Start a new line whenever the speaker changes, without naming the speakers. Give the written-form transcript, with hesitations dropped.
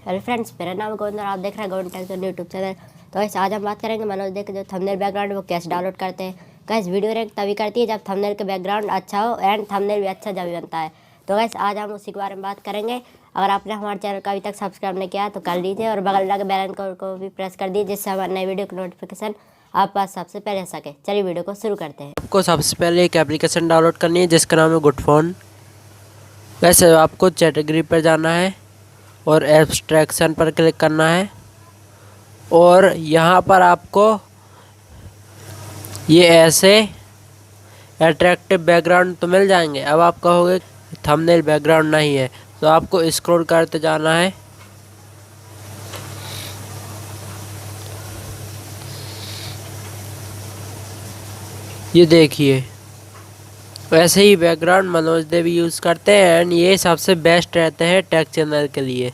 Hello friends, मेरा नाम गोविंद और आप देख रहे हैं गोविंद टेक यूट्यूब चैनल। तो गाइस आज हम बात करेंगे मनोज देख जो थंबनेल बैकग्राउंड वो कैसे डाउनलोड करते हैं। गाइस वीडियो रैंक तभी करती है जब थंबनेल के बैकग्राउंड अच्छा हो एंड थंबनेल भी अच्छा जब बनता है। तो गाइस आज हम उसी के बारे में बात करेंगे। अगर आपने हमारे चैनल को अभी तक सब्सक्राइब नहीं किया तो कर लीजिए और बगल लगे बेल आइकन को भी प्रेस कर दीजिए, जिससे हमारे नए वीडियो की नोटिफिकेशन आप पास सबसे पहले आ सके। चलिए वीडियो को शुरू करते हैं।
आपको सबसे पहले एक एप्लीकेशन डाउनलोड करनी है जिसका नाम है गुड फोन। वैसे आपको कैटेगरी पर जाना है और एब्स्ट्रैक्शन पर क्लिक करना है और यहाँ पर आपको ये ऐसे अट्रैक्टिव बैकग्राउंड तो मिल जाएंगे। अब आप कहोगे थंबनेल बैकग्राउंड नहीं है, तो आपको स्क्रॉल करते जाना है। ये देखिए वैसे ही बैकग्राउंड मनोज देव यूज़ करते हैं एंड ये सबसे बेस्ट रहते हैं टेक चैनल के लिए।